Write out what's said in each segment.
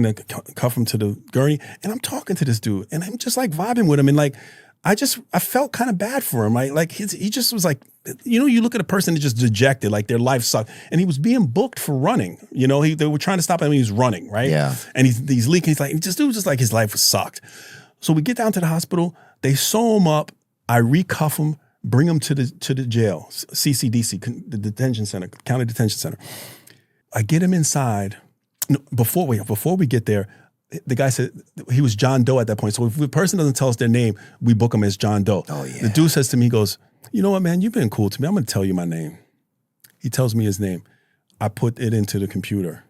and cuff him to the gurney, and I'm talking to this dude, and I'm just like vibing with him, and like I felt kind of bad for him. Like he just was like, you know, you look at a person that just dejected, like their life sucked, and he was being booked for running. You know, they were trying to stop him. He was running, right? Yeah. And he's leaking. He's like, this dude was just like his life sucked. So we get down to the hospital. They sew him up. I recuff him, bring him to the jail, CCDC, the detention center, county detention center. I get him inside. No, before we get there, the guy said he was John Doe at that point. So if the person doesn't tell us their name, we book him as John Doe. Oh, yeah. The dude says to me, he goes, you know what, man, you've been cool to me. I'm going to tell you my name. He tells me his name. I put it into the computer.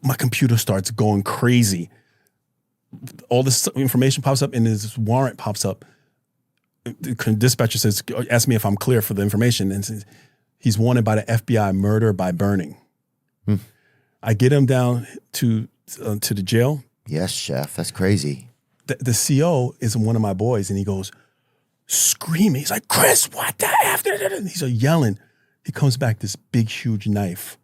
My computer starts going crazy. All this information pops up and this warrant pops up. The dispatcher says, ask me if I'm clear for the information. And says, he's wanted by the FBI, murder by burning. I get him down to the jail. Yes, chef. That's crazy. The CO is one of my boys, and he goes screaming. He's like, Chris, what the F? He's yelling. He comes back, this big, huge knife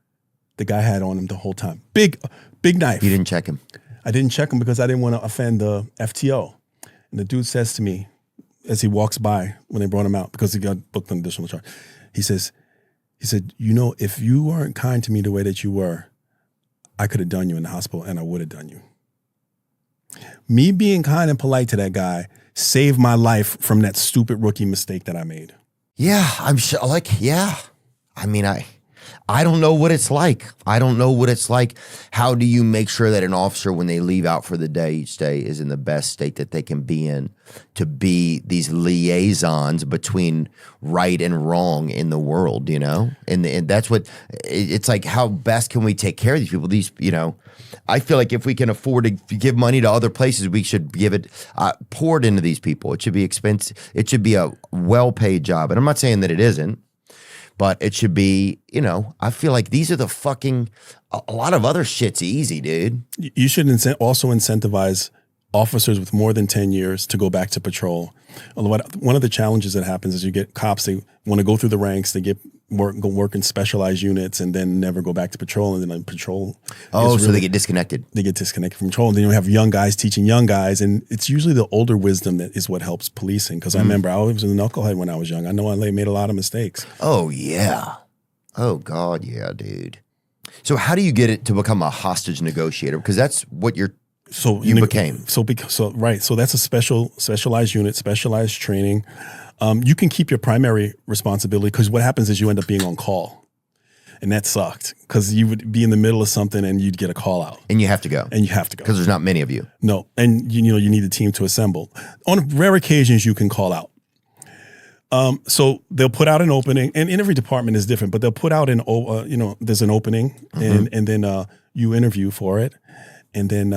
the guy had on him the whole time. Big knife. You didn't check him? I didn't check him because I didn't want to offend the FTO. And the dude says to me, as he walks by when they brought him out, because he got booked on additional charge, he said, you know, if you weren't kind to me the way that you were, I could have done you in the hospital, and I would have done you. Me being kind and polite to that guy saved my life from that stupid rookie mistake that I made. Yeah, I'm sure. Like, yeah. I mean, I don't know what it's like. I don't know what it's like. How do you make sure that an officer, when they leave out for the day each day, is in the best state that they can be in to be these liaisons between right and wrong in the world, you know? And that's what, it's like, how best can we take care of these people? These, you know, I feel like if we can afford to give money to other places, we should give it, pour it into these people. It should be expensive. It should be a well-paid job. And I'm not saying that it isn't. But it should be, you know, I feel like these are the fucking, a lot of other shit's easy, dude. You should also incentivize officers with more than 10 years to go back to patrol. One of the challenges that happens is you get cops, they want to go through the ranks, they go work in specialized units and then never go back to patrol. And then like, patrol. Oh, so they get disconnected. They get disconnected from patrol. And then you have young guys teaching young guys. And it's usually the older wisdom that is what helps policing. Because I remember I was a knucklehead when I was young. I know I made a lot of mistakes. Oh, yeah. Oh, God, yeah, dude. So how do you get it to become a hostage negotiator? Because that's what you became. So that's a specialized unit, specialized training. You can keep your primary responsibility because what happens is you end up being on call. And that sucked because you would be in the middle of something and you'd get a call out. And you have to go. Because there's not many of you. No. And you need a team to assemble. On rare occasions, you can call out. So they'll put out an opening, and in every department is different, but they'll put out there's an opening and then you interview for it. And then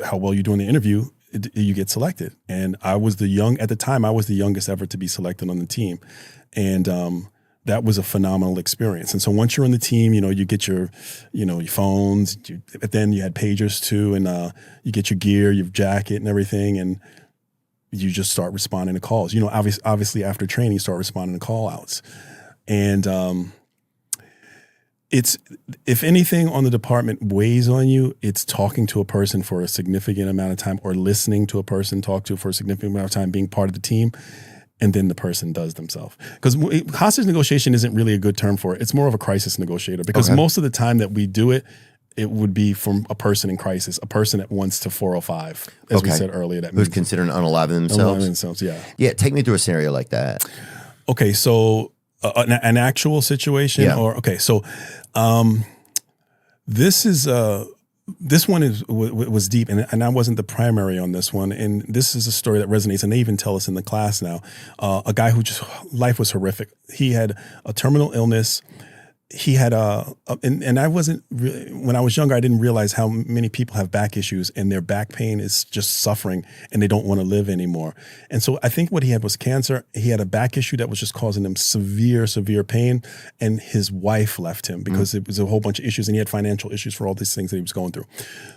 how well you do in the interview, you get selected. And at the time, I was the youngest ever to be selected on the team. And that was a phenomenal experience. And so once you're on the team, you get your phones, but then you had pagers too, and you get your gear, your jacket and everything. And you just start responding to calls. Obviously after training, you start responding to call outs. And it's, if anything on the department weighs on you, it's talking to a person for a significant amount of time or listening to a person talk to for a significant amount of time, being part of the team, and then the person does themselves. Because hostage negotiation isn't really a good term for it. It's more of a crisis negotiator because most of the time that we do it, it would be from a person in crisis, a person that wants to 405, as we said earlier. That who's considered unaliving themselves? Unaliving themselves, yeah. Yeah, take me through a scenario like that. Okay, so an actual situation? Yeah. This one was deep, and I wasn't the primary on this one. And this is a story that resonates, and they even tell us in the class now. A guy who life was horrific. He had a terminal illness. He had and I wasn't really, when I was younger, I didn't realize how many people have back issues and their back pain is just suffering and they don't want to live anymore. And so I think what he had was cancer. He had a back issue that was just causing him severe, severe pain. And his wife left him because it was a whole bunch of issues and he had financial issues for all these things that he was going through.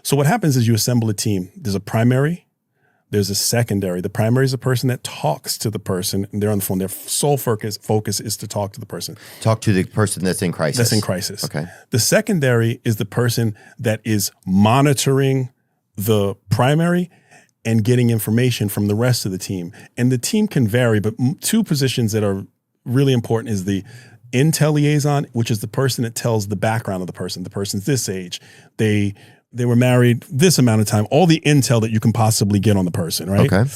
So what happens is you assemble a team. There's a primary, There's a secondary. The primary is the person that talks to the person, and they're on the phone. Their sole focus is to talk to the person. Talk to the person that's in crisis. That's in crisis. Okay. The secondary is the person that is monitoring the primary and getting information from the rest of the team. And the team can vary, but two positions that are really important is the intel liaison, which is the person that tells the background of the person. The person's this age. They were married this amount of time, all the intel that you can possibly get on the person, right? Okay.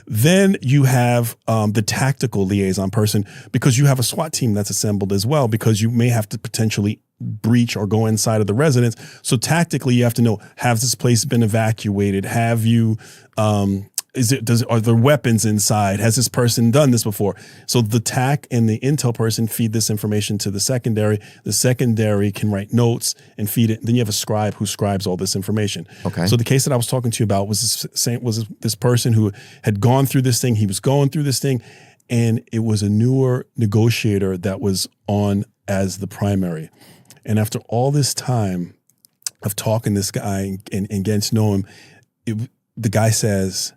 Then you have the tactical liaison person, because you have a SWAT team that's assembled as well, because you may have to potentially breach or go inside of the residence. So tactically, you have to know, has this place been evacuated? Have you, are there weapons inside? Has this person done this before? So the TAC and the intel person feed this information to the secondary. The secondary can write notes and feed it. Then you have a scribe who scribes all this information. Okay. So the case that I was talking to you about was this person who had gone through this thing. He was going through this thing, and it was a newer negotiator that was on as the primary. And after all this time of talking to this guy and getting to know him, the guy says,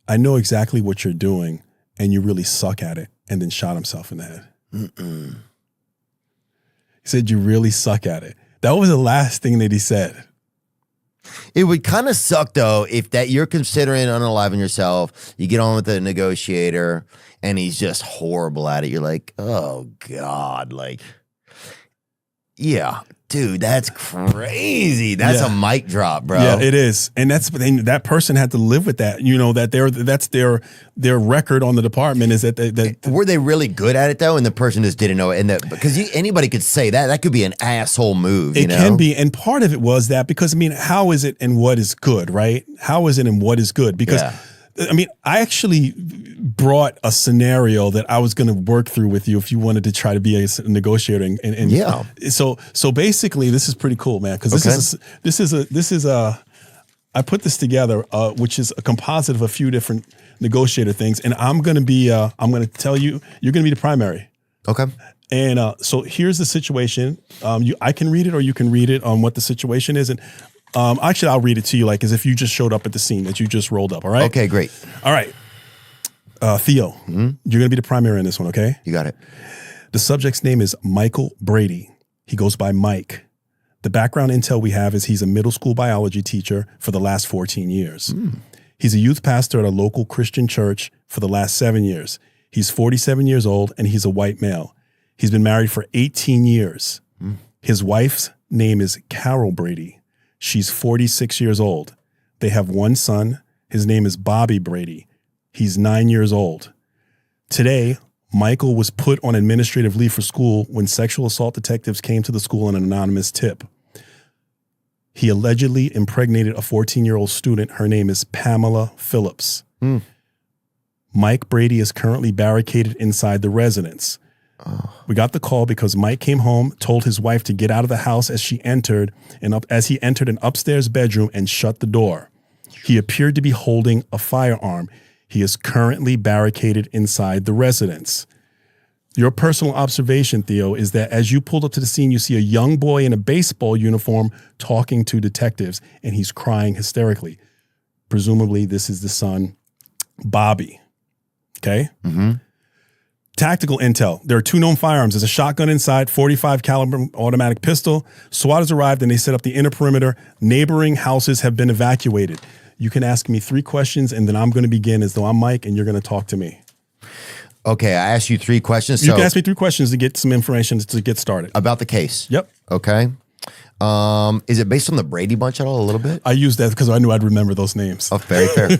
I know exactly what you're doing, and you really suck at it, and then shot himself in the head. He said, you really suck at it. That was the last thing that he said. It would kind of suck, though, if that you're considering unaliving yourself, you get on with the negotiator, and he's just horrible at it. You're like, oh, God, like, yeah. Dude, that's crazy. That's a mic drop, bro. Yeah, it is, and that person had to live with that. You know that's their record on the department is that were they really good at it though, and the person just didn't know it, and because anybody could say that. That could be an asshole move. It can be, and part of it was that because I mean, how is it and what is good, right? How is it and what is good? Because I mean, I actually brought a scenario that I was going to work through with you if you wanted to try to be a negotiator. And yeah. So basically, this is pretty cool, man. Because this is a I put this together, which is a composite of a few different negotiator things, and I'm going to tell you, you're going to be the primary. Okay. And so here's the situation. I can read it, or you can read it on what the situation is, and. Actually, I'll read it to you like as if you just showed up at the scene that you just rolled up. All right. Okay, great. All right. Theo, you're going to be the primary in this one. Okay. You got it. The subject's name is Michael Brady. He goes by Mike. The background intel we have is he's a middle school biology teacher for the last 14 years. He's a youth pastor at a local Christian church for the last 7 years. He's 47 years old and he's a white male. He's been married for 18 years. His wife's name is Carol Brady. She's 46 years old. They have one son. His name is Bobby Brady. He's 9 years old. Today, Michael was put on administrative leave for school when sexual assault detectives came to the school on an anonymous tip. He allegedly impregnated a 14-year-old student. Her name is Pamela Phillips. Mike Brady is currently barricaded inside the residence. We got the call because Mike came home, told his wife to get out of the house as he entered an upstairs bedroom and shut the door. He appeared to be holding a firearm. He is currently barricaded inside the residence. Your personal observation, Theo, is that as you pulled up to the scene, you see a young boy in a baseball uniform talking to detectives, and he's crying hysterically. Presumably, this is the son, Bobby. Okay? Tactical intel. There are two known firearms. There's a shotgun inside, 45 caliber automatic pistol. SWAT has arrived and they set up the inner perimeter. Neighboring houses have been evacuated. You can ask me 3 questions and then I'm going to begin as though I'm Mike and you're going to talk to me. Okay, I asked you 3 questions. You can ask me 3 questions to get some information to get started. About the case? Yep. Okay. Is it based on the Brady Bunch at all a little bit? I used that because I knew I'd remember those names. Oh, very fair.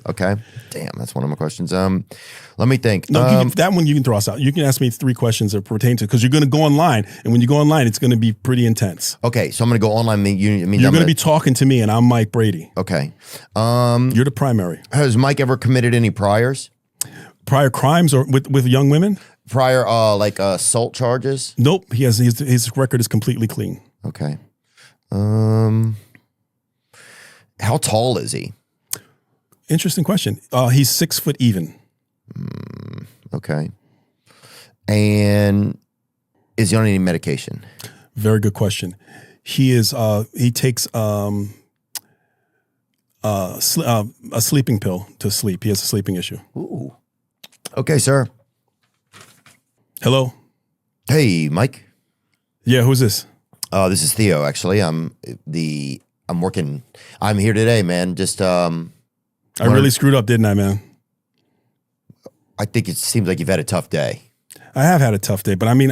Okay. Damn, that's one of my questions. Let me think. No, that one you can throw us out. You can ask me 3 questions that pertain to, because you're going to go online, and when you go online, it's going to be pretty intense. Okay, so I'm going to go online. You're going to be talking to me, and I'm Mike Brady. Okay. You're the primary. Has Mike ever committed any priors? Prior crimes or with young women? Prior assault charges? Nope. He has his record is completely clean. Okay. How tall is he? Interesting question. He's 6 foot even. Okay. And is he on any medication? Very good question. He is. He takes a sleeping pill to sleep. He has a sleeping issue. Ooh. Okay, sir. Hello? Hey, Mike. Yeah, who's this? This is Theo, actually. I'm working. I'm here today, man. Just I really screwed up, didn't I, man? I think it seems like you've had a tough day. I have had a tough day, but I mean,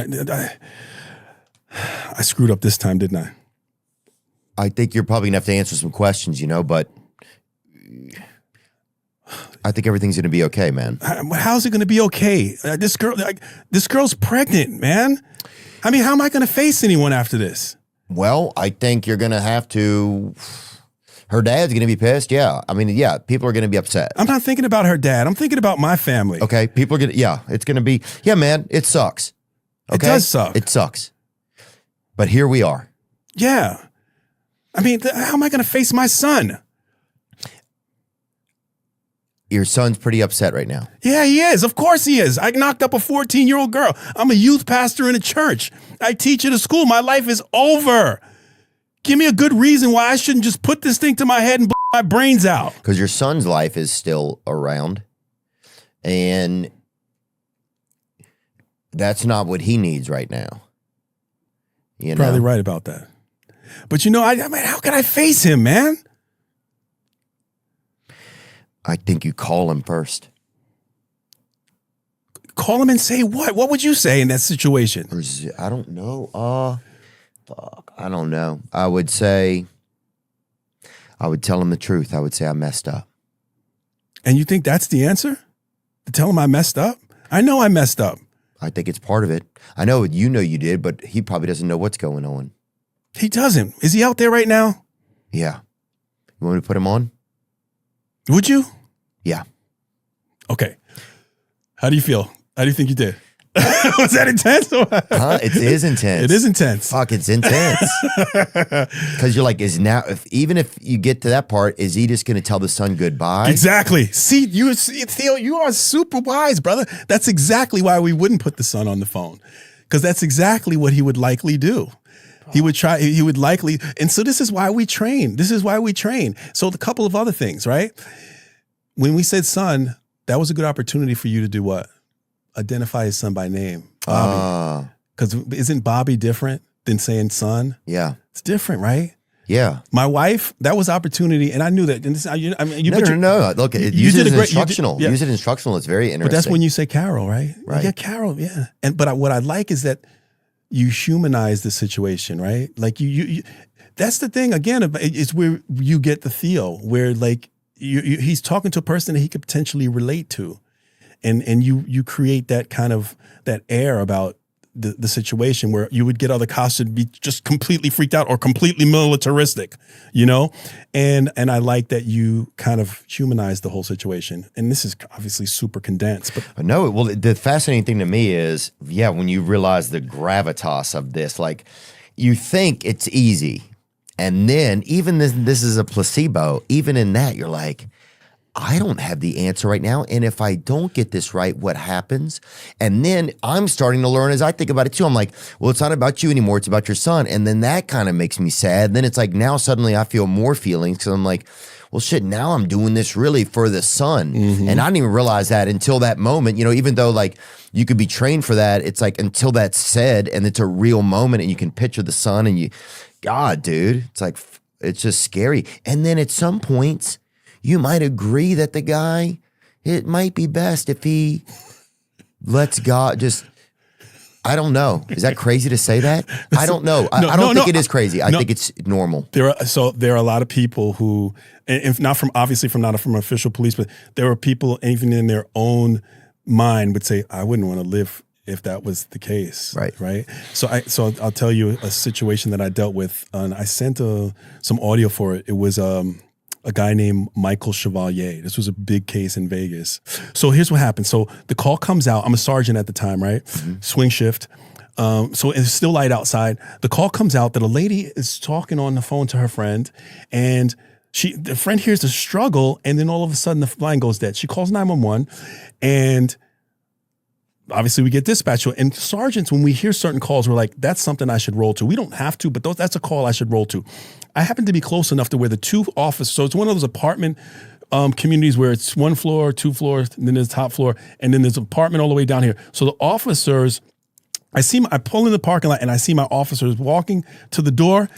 I screwed up this time, didn't I? I think you're probably gonna have to answer some questions, but I think everything's gonna be okay, man. How's it going to be okay? This girl's pregnant, man. I mean, how am I going to face anyone after this? Well, I think you're gonna have to. Her dad's gonna be pissed. Yeah, I mean, yeah, people are gonna be upset. I'm not thinking about her dad. I'm thinking about my family. Okay, people are gonna. Yeah, it's gonna be. Yeah, man, it sucks. Okay? It does suck. It sucks. But here we are. Yeah. I mean, how am I going to face my son? Your son's pretty upset right now. Yeah, he is. Of course he is. I knocked up a 14-year-old girl. I'm a youth pastor in a church. I teach at a school. My life is over. Give me a good reason why I shouldn't just put this thing to my head and blow my brains out. Because your son's life is still around. And that's not what he needs right now. You know? Probably right about that. But I mean, how can I face him, man? I think you call him first. Call him and say what? What would you say in that situation? I don't know. Fuck. I don't know. I would tell him the truth. I would say I messed up. And you think that's the answer? To tell him I messed up? I know I messed up. I think it's part of it. I know you did, but he probably doesn't know what's going on. He doesn't. Is he out there right now? Yeah. You want me to put him on? Would you? Yeah. Okay. How do you feel? How do you think you did? Was that intense? It is intense. It is intense. Fuck, it's intense. Because you're like, even if you get to that part, is he just going to tell the son goodbye? Exactly. See, Theo, you are super wise, brother. That's exactly why we wouldn't put the son on the phone. Because that's exactly what he would likely do. He would likely, and so this is why we train. So a couple of other things, right? When we said son, that was a good opportunity for you to do what? Identify his son by name, Bobby. Because isn't Bobby different than saying son? Yeah. It's different, right? Yeah. My wife, that was opportunity, and I knew that. And this, no. Look, use it as instructional. Use it instructional. It's very interesting. But that's when you say Carol, right? Right. Yeah, Carol, yeah. But what I like is that you humanize the situation, right? Like you that's the thing, again, it's where you get the Theo, where like he's talking to a person that he could potentially relate to. And you create that kind of, that air about the situation where you would get other cops to be just completely freaked out or completely militaristic, And I like that you kind of humanize the whole situation. And this is obviously super condensed. But no, well, the fascinating thing to me is, when you realize the gravitas of this, like you think it's easy. And then even this is a placebo, even in that, you're like, I don't have the answer right now. And if I don't get this right, what happens? And then I'm starting to learn as I think about it too. I'm like, well, it's not about you anymore. It's about your son. And then that kind of makes me sad. Then it's like, now suddenly I feel more feelings because I'm like, well, shit, now I'm doing this really for the son. Mm-hmm. And I didn't even realize that until that moment, even though like you could be trained for that, it's like until that's said and it's a real moment and you can picture the son and God, dude, it's like, it's just scary. And then at some points, you might agree that the guy, it might be best if he lets God just, I don't know. Is that crazy to say that? I don't know. I don't think it is crazy. I think it's normal. There are a lot of people who, if not from official police, but there are people even in their own mind would say, I wouldn't want to live if that was the case. Right. So I'll tell you a situation that I dealt with. And I sent some audio for it. It was a guy named Michael Chevalier. This was a big case in Vegas. So here's what happened. So the call comes out. I'm a sergeant at the time, right? Mm-hmm. Swing shift. So it's still light outside. The call comes out that a lady is talking on the phone to her friend, and the friend hears the struggle, and then all of a sudden the line goes dead. She calls 911, and obviously we get dispatched. And sergeants, when we hear certain calls, we're like, that's something I should roll to. We don't have to, but that's a call I should roll to. I happen to be close enough to where the two officers, so it's one of those apartment communities where it's 1 floor, 2 floors, and then there's top floor, and then there's an apartment all the way down here. So the officers, I pull in the parking lot and I see my officers walking to the door,